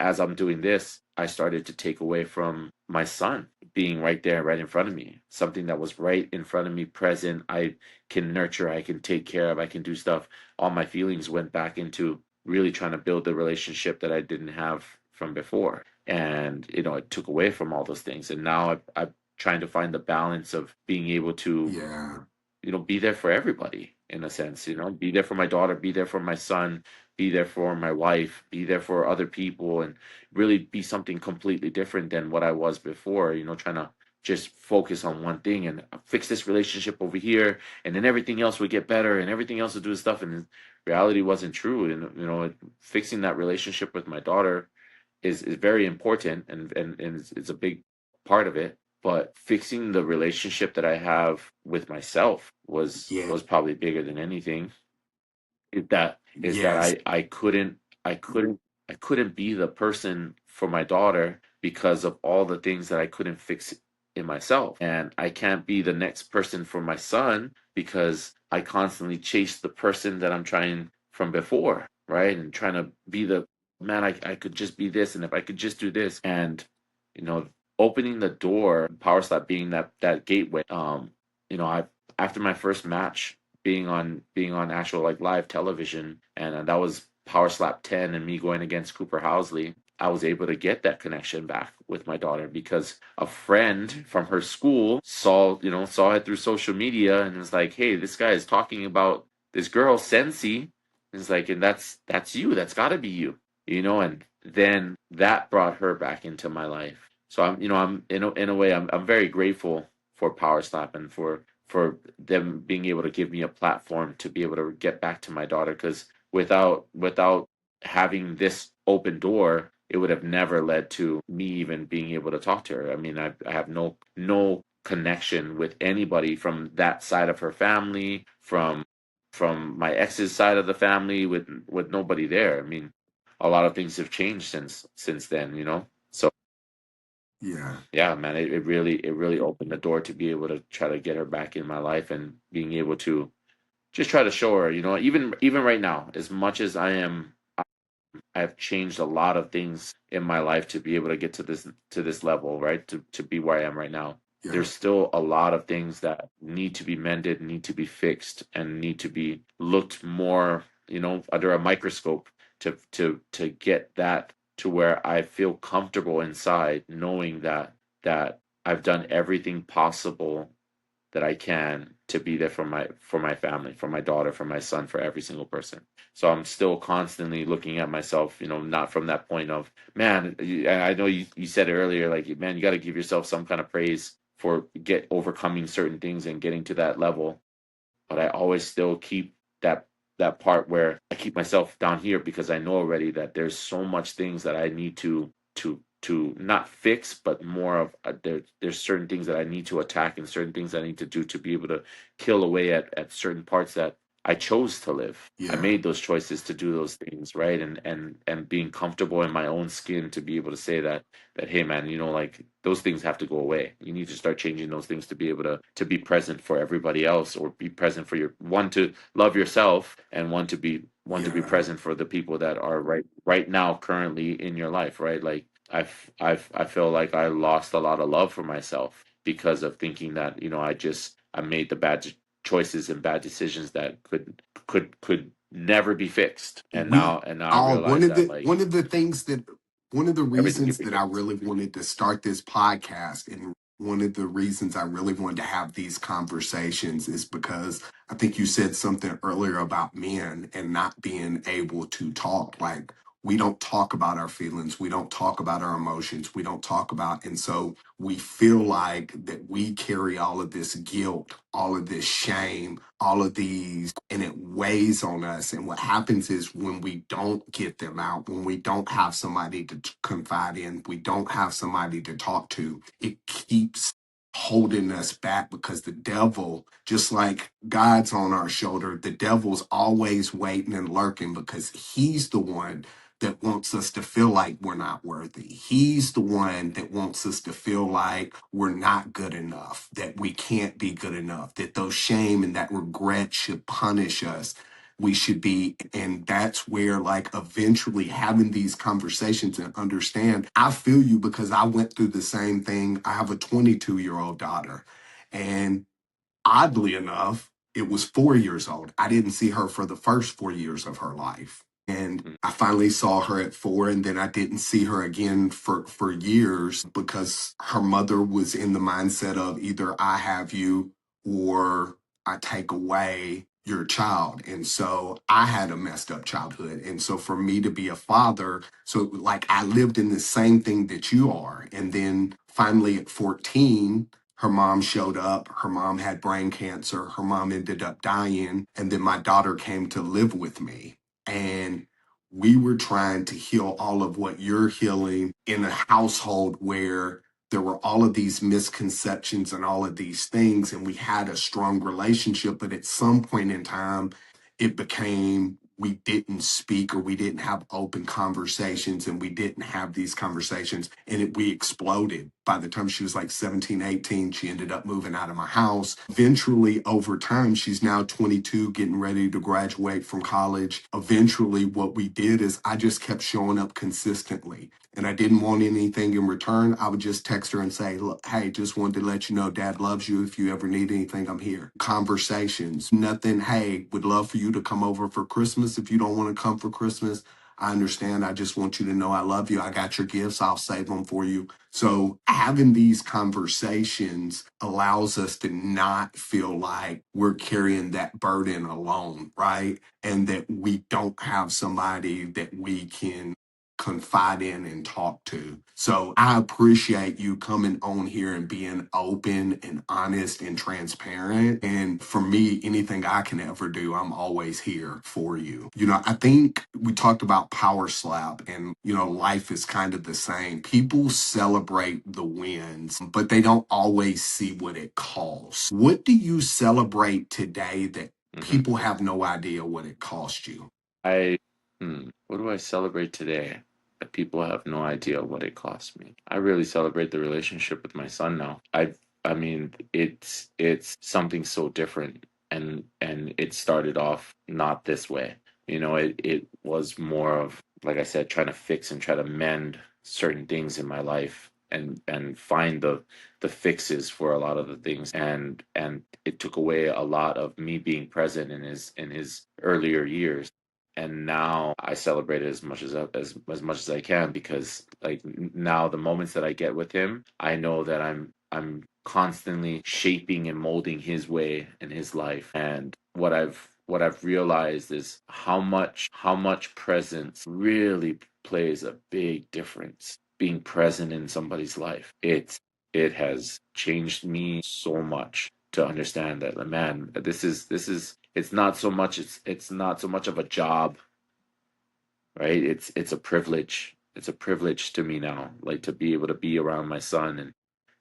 as I'm doing this, I started to take away from my son being right there, right in front of me. Something that was right in front of me, present. I can nurture, I can take care of, I can do stuff. All my feelings went back into really trying to build the relationship that I didn't have from before. And, it took away from all those things. And now I'm trying to find the balance of being able to, Yeah. be there for everybody, in a sense, be there for my daughter, be there for my son, be there for my wife, be there for other people, and really be something completely different than what I was before, trying to just focus on one thing and fix this relationship over here, and then everything else would get better and everything else would do stuff. And reality wasn't true. And, fixing that relationship with my daughter is very important, and it's a big part of it. But fixing the relationship that I have with myself Yeah. was probably bigger than anything. Is that Yes. I couldn't be the person for my daughter because of all the things that I couldn't fix in myself. And I can't be the next person for my son because I constantly chase the person that I'm trying from before, right? And trying to be the man, I could just be this, and if I could just do this. And you know opening the door, Power Slap being that gateway. I After my first match, being on actual, like, live television, and that was Power Slap 10, and me going against Cooper Housley. I was able to get that connection back with my daughter because a friend from her school saw it through social media, and was like, "Hey, this guy is talking about this girl Sensi." It's like, and that's you. That's got to be you. And then that brought her back into my life. So I'm in a way, I'm very grateful for Power Slap, and for them being able to give me a platform to be able to get back to my daughter. Because without having this open door, it would have never led to me even being able to talk to her. I mean, I have no connection with anybody from that side of her family, from my ex's side of the family, with nobody there. I mean, a lot of things have changed since then. So Yeah. yeah, man, it really opened the door to be able to try to get her back in my life, and being able to just try to show her, even right now, as much as I have changed a lot of things in my life to be able to get to this level, right? To be where I am right now. Yeah. There's still a lot of things that need to be mended, need to be fixed, and need to be looked more, under a microscope, to get that to where I feel comfortable inside, knowing that I've done everything possible that I can to be there for my family, for my daughter, for my son, for every single person. So I'm still constantly looking at myself, not from that point of, man, I know you said it earlier, like, man, you got to give yourself some kind of praise for get overcoming certain things and getting to that level. But I always still keep that part where I keep myself down here, because I know already that there's so much things that I need to not fix, but more of, there's certain things that I need to attack, and certain things I need to do to be able to kill away at certain parts that I chose to live. I Yeah. made those choices to do those things, right? And being comfortable in my own skin to be able to say that hey man, you know, like those things have to go away. You need to start changing those things to be able to be present for everybody else, or be present for your one, to love yourself, and one to be Yeah. present for the people that are right now currently in your life, right? Like I feel like I lost a lot of love for myself because of thinking that, you know, I made the bad choices and bad decisions that could never be fixed. And We now I all realize that, like, one of the things that one of the everything can reasons be that I fixed. really wanted to start this podcast, and one of the reasons I really wanted to have these conversations, is because I think you said something earlier about men and not being able to talk. Like, we don't talk about our feelings, we don't talk about our emotions, we don't talk about, and so we feel like that we carry all of this guilt, all of this shame, all of these, and it weighs on us. And what happens is, when we don't get them out, when we don't have somebody to confide in, we don't have somebody to talk to, it keeps holding us back, because the devil, just like God's on our shoulder, the devil's always waiting and lurking, because he's the one that wants us to feel like we're not worthy. He's the one that wants us to feel like we're not good enough, that we can't be good enough, that those shame and that regret should punish us. We should be, and that's where, like, eventually having these conversations and understand, I feel you, because I went through the same thing. I have a 22-year-old daughter, and oddly enough, it was 4 years old. I didn't see her for the first 4 years of her life. And Mm. I finally saw her at 4, and then I didn't see her again for years, because her mother was in the mindset of, either I have you or I take away your child. And so I had a messed up childhood. And so for me to be a father, so like I lived in the same thing that you are. And then finally at 14, her mom showed up. Her mom had brain cancer. Her mom ended up dying. And then my daughter came to live with me. And we were trying to heal all of what you're healing in a household where there were all of these misconceptions and all of these things. And we had a strong relationship. But at some point in time, it became, we didn't speak, or we didn't have open conversations, and we didn't have these conversations, and we exploded. By the time she was like 17, 18, she ended up moving out of my house. Eventually, over time, she's now 22, getting ready to graduate from college. Eventually, what we did is, I just kept showing up consistently, and I didn't want anything in return. I would just text her and say, look, hey, just wanted to let you know dad loves you. If you ever need anything, I'm here. Conversations, nothing. Hey, would love for you to come over for Christmas. If you don't want to come for Christmas, I understand. I just want you to know I love you. I got your gifts. I'll save them for you. So having these conversations allows us to not feel like we're carrying that burden alone, right? And that we don't have somebody that we can confide in and talk to. So I appreciate you coming on here and being open and honest and transparent. And for me, anything I can ever do, I'm always here for you. You know, I think we talked about power slap, and, you know, life is kind of the same. People celebrate the wins, but they don't always see what it costs. What do you celebrate today that Hmm. people have no idea what it cost you? I what do I celebrate today that people have no idea what it cost me? I really celebrate the relationship with my son now. I mean, it's something so different, and it started off not this way. You know, it was more of, like I said, trying to fix and try to mend certain things in my life, and find the fixes for a lot of the things, and it took away a lot of me being present in his earlier years. And now I celebrate it as much as I can, because like now the moments that I get with him, I know that I'm constantly shaping and molding his way in his life. And what I've realized is how much presence really plays a big difference. Being present in somebody's life, it has changed me so much to understand that, man, this is it's not so much of a job, right? It's a privilege. It's a privilege to me now, like, to be able to be around my son and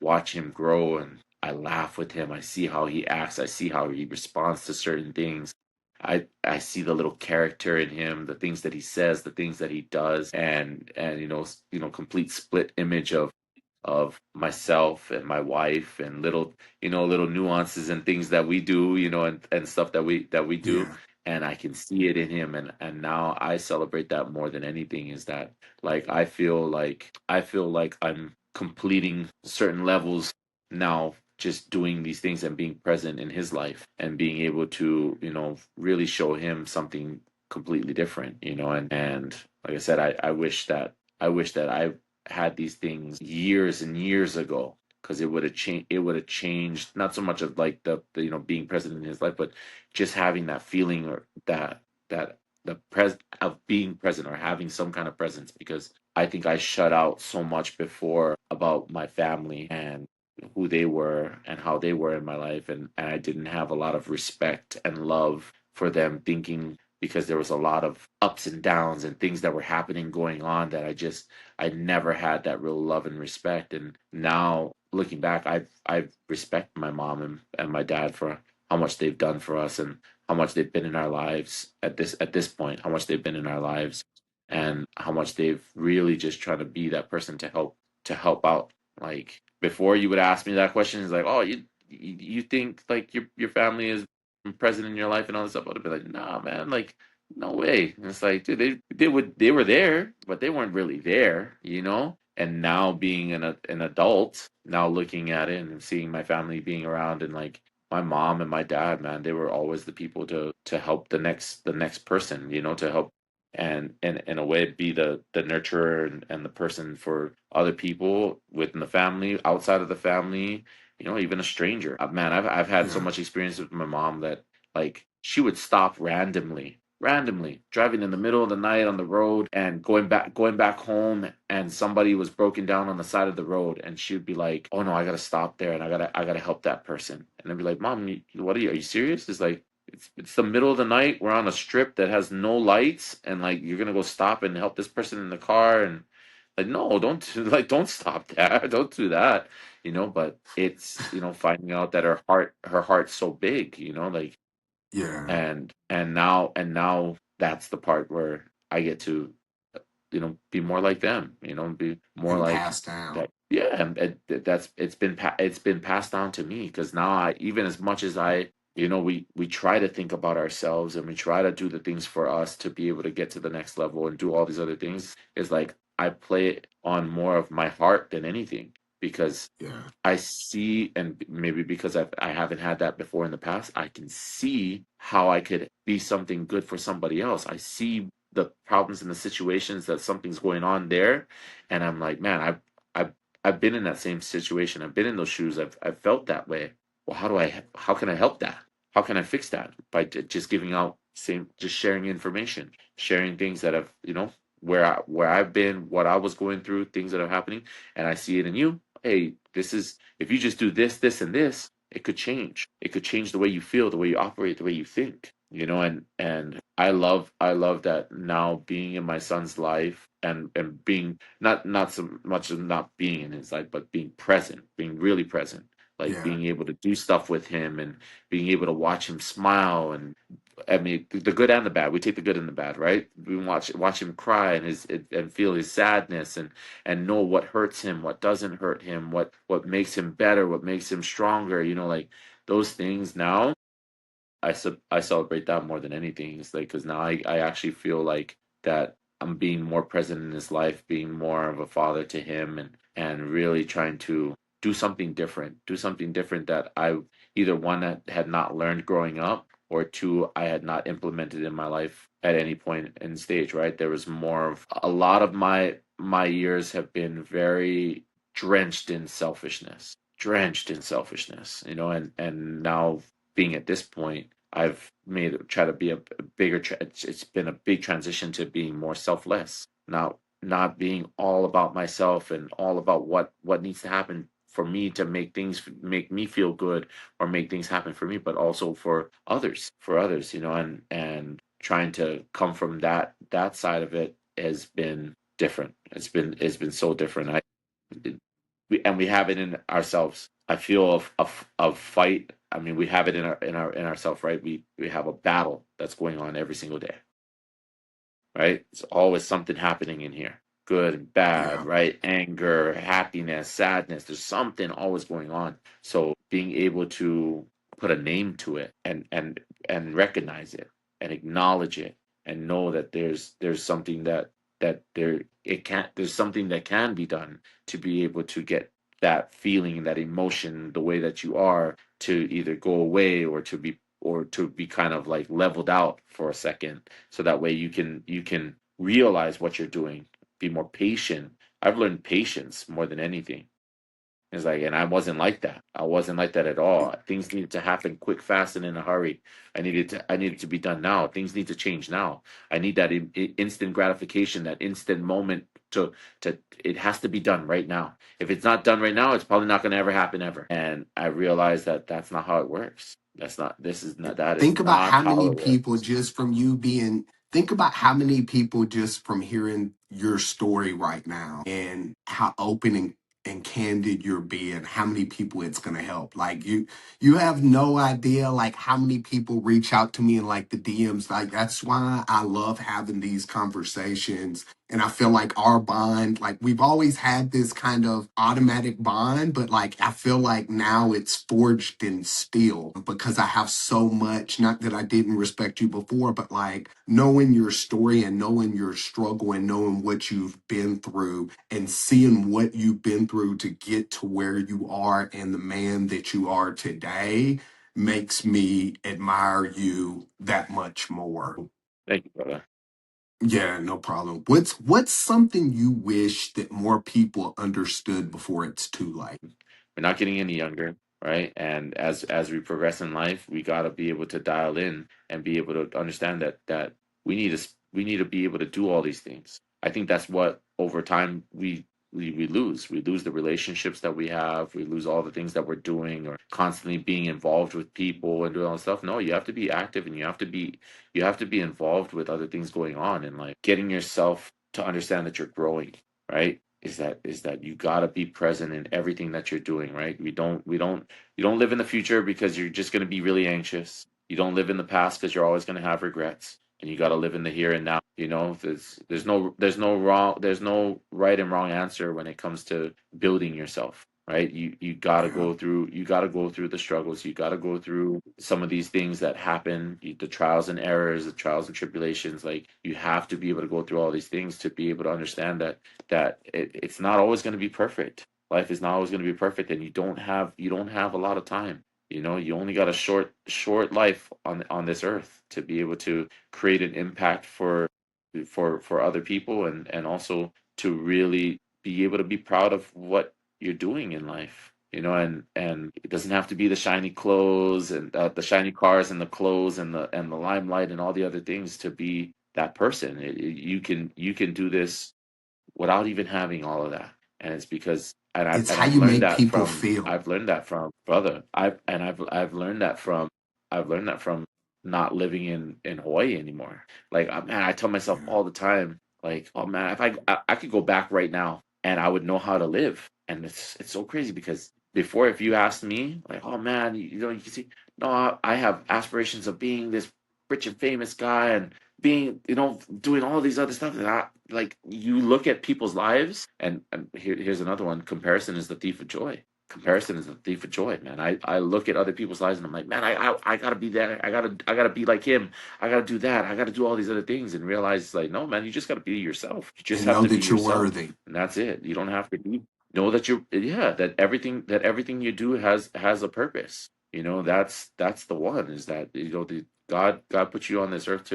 watch him grow. And I laugh with him. I see how he acts. I see how he responds to certain things. I see the little character in him, the things that he says, the things that he does, and complete split image of myself and my wife, and little little nuances and things that we do, and stuff that we do. Yeah. And I can see it in him, and now I celebrate that more than anything. Is that, like, I feel like I'm completing certain levels now, just doing these things and being present in his life, and being able to really show him something completely different, and like I said, I wish that I had these things years and years ago, because it would have changed not so much of like the being present in his life, but just having that feeling, or that the pres of being present, or having some kind of presence, because I think I shut out so much before about my family and who they were and how they were in my life, and I didn't have a lot of respect and love for them, thinking, because there was a lot of ups and downs and things that were happening, going on, that I never had that real love and respect. And now looking back, I respect my mom and my dad for how much they've done for us, and how much they've been in our lives at this point, how much they've been in our lives, and how much they've really just tried to be that person to help out. Like, before, you would ask me that question, is like, oh, you think like your family is present in your life and all this stuff? I'd be like, nah, man, like, no way. And it's like, dude, they were there, but they weren't really there. And now, being an adult, now looking at it and seeing my family being around, and like my mom and my dad, man, they were always the people to help the next person, to help, and in a way, be the nurturer, and the person for other people within the family, outside of the family, even a stranger. Man, I've had so Yeah. much experience with my mom that, like, she would stop randomly driving in the middle of the night on the road, and going back home, and somebody was broken down on the side of the road, and she'd be like, oh no, I gotta stop there, and I gotta help that person. And I'd be like, mom, what are you serious? It's like, it's the middle of the night, we're on a strip that has no lights, and like, you're gonna go stop and help this person in the car? And like, no, don't like, don't stop there. Don't do that. But it's, finding out that her heart's so big, like, Yeah. and now that's the part where I get to, be more like them, be more And like passed down. that. Yeah, and that's it's been passed down to me, because now, even as much as we try to think about ourselves, and we try to do the things for us to be able to get to the next level and do all these other things, is like, I play it on more of my heart than anything, because Yeah. I see, and maybe because I haven't had that before in the past, I can see how I could be something good for somebody else. I see the problems and the situations that something's going on there, and I'm like, man, I've been in that same situation. I've been in those shoes. I've felt that way. Well, how can I help that? How can I fix that? By just giving out, just sharing information, sharing things that have, where I've been, what I was going through, things that are happening, and I see it in you. Hey, this is, if you just do this, and this, it could change. It could change the way you feel, the way you operate, the way you think. And I love that now, being in my son's life, and being, not so much as not being in his life, but being present, being really present, like Yeah. being able to do stuff with him, and being able to watch him smile, and I mean, the good and the bad. We take the good and the bad, right? We watch him cry, and feel his sadness, and know what hurts him, what doesn't hurt him, what makes him better, what makes him stronger. Like, those things now. I celebrate that more than anything. It's like, because now I actually feel like that I'm being more present in his life, being more of a father to him, and really trying to do something different that I, either one, had not learned growing up, or two, I had not implemented in my life at any point in stage. Right, there was more of, a lot of my years have been very drenched in selfishness, and now, being at this point, I've made it, try to be a bigger. It's been a big transition to being more selfless. Now, not being all about myself, and all about what needs to happen for me to make me feel good, or make things happen for me, but also for others, and trying to come from that side of it has been different. It's been so different. We have it in ourselves. I feel a fight I mean, we have it in ourself, right? We have a battle that's going on every single day, right? It's always something happening in here, good and bad, Yeah. right? Anger, happiness, sadness. There's something always going on. So being able to put a name to it and recognize it and acknowledge it and know that there's something that there it can't there's something that can be done to be able to get that feeling, that emotion, the way that you are, to either go away or to be kind of like leveled out for a second, so that way you can realize what you're doing, be more patient. I've learned patience more than anything. It's like, and I wasn't like that. I wasn't like that at all. Things needed to happen quick, fast, and in a hurry. I needed to be done now. Things need to change now. I need that instant gratification, that instant moment to. It has to be done right now. If it's not done right now, it's probably not going to ever happen ever. And I realized that that's not how it works. That's not. This is not. That is Think about not how how many it people works. just from you being, think about how many people just from hearing your story right now and how open and candid you're being, how many people it's going to help. Like you have no idea like how many people reach out to me in like the DMs. Like that's why I love having these conversations. And I feel like our bond, like we've always had this kind of automatic bond, but like I feel like now it's forged in steel because I have so much, not that I didn't respect you before, but like knowing your story and knowing your struggle and knowing what you've been through and seeing what you've been through to get to where you are and the man that you are today makes me admire you that much more. Thank you, brother. Yeah, no problem. What's something you wish that more people understood before it's too late? We're not getting any younger, right? And as we progress in life, we got to be able to dial in and be able to understand that we need to be able to do all these things. I think that's what over time we lose. We lose the relationships that we have. We lose all the things that we're doing or constantly being involved with people and doing all that stuff. No, you have to be active and you have to be involved with other things going on and like getting yourself to understand that you're growing, right? Is that you got to be present in everything that you're doing, right? We don't you don't live in the future because you're just going to be really anxious. You don't live in the past because you're always going to have regrets, and you got to live in the here and now. There's no right and wrong answer when it comes to building yourself, right? You got to Yeah. go through the struggles. You got to go through some of these things that happen, the trials and errors, the trials and tribulations. Like you have to be able to go through all these things to be able to understand that it's not always going to be perfect. Life is not always going to be perfect, and you don't have a lot of time. You only got a short life on this earth to be able to create an impact for other people, and also to really be able to be proud of what you're doing in life. And it doesn't have to be the shiny clothes and the shiny cars and the clothes and the limelight and all the other things to be that person. You can do this without even having all of that. And it's because and I've It's and how I've you learned make that people from feel. I've learned that from brother. I've learned that from not living in Hawaii anymore. Like man, I tell myself Yeah. all the time, like, oh man, if I could go back right now and I would know how to live. And it's so crazy because before, if you asked me, like, oh man, you can see, no, I have aspirations of being this rich and famous guy and being, doing all these other stuff that like you look at people's lives and here's another one. Comparison is the thief of joy. Comparison is the thief of joy, man. I look at other people's lives and I'm like, man, I gotta be there. I gotta be like him. I gotta do that. I gotta do all these other things and realize like, no, man, you just gotta be yourself. You just And have know to be that you're yourself. worthy. And that's it. You don't have to be know that you're yeah, that everything you do has a purpose. That's the one, is that the God put you on this earth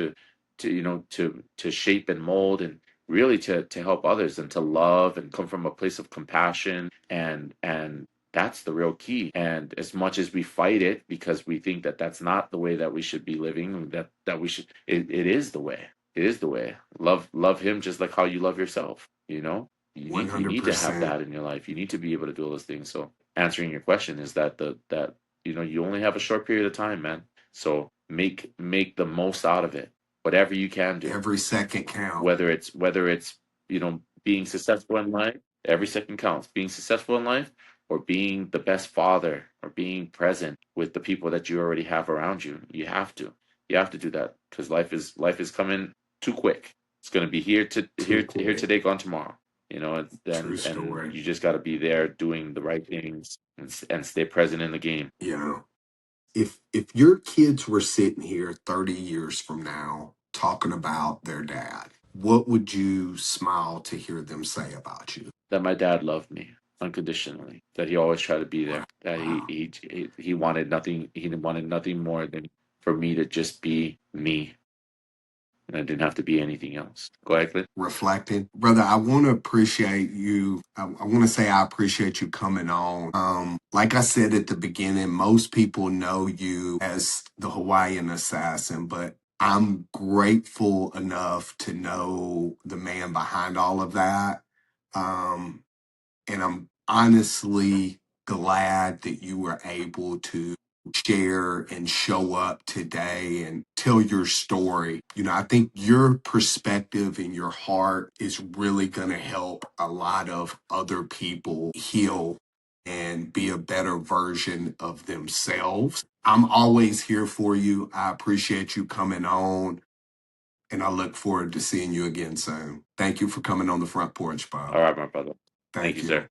to shape and mold and really to help others and to love and come from a place of compassion, and that's the real key. And as much as we fight it because we think that that's not the way that we should be living, that we should, it is the way. It is the way. Love him just like how you love yourself. You need to have 100%. that in your life. You need to be able to do all those things. So answering your question is that you only have a short period of time, man. So make the most out of it, whatever you can do. Every second count. Whether it's being successful in life, every second counts. Being successful in life, or being the best father or being present with the people that you already have around you. You have to do that because life is coming too quick. It's going to be Too here quick. today, gone tomorrow. True And story. you just got to be there doing the right things and stay present in the game. Yeah. If your kids were sitting here 30 years from now talking about their dad, what would you smile to hear them say about you? That my dad loved me unconditionally. That he always tried to be Wow. there. That Wow. he wanted nothing. He wanted nothing more than for me to just be me, and I didn't have to be anything else. Go ahead, Clint. Reflecting. Brother, I want to appreciate you. I want to say I appreciate you coming on. Like I said at the beginning, most people know you as the Hawaiian Assassin, but I'm grateful enough to know the man behind all of that. Um, and I'm honestly glad that you were able to share and show up today and tell your story. I think your perspective and your heart is really going to help a lot of other people heal and be a better version of themselves. I'm always here for you. I appreciate you coming on, and I look forward to seeing you again soon. Thank you for coming on the front porch, Bob. All right, my brother. Thank Thank you, you. sir.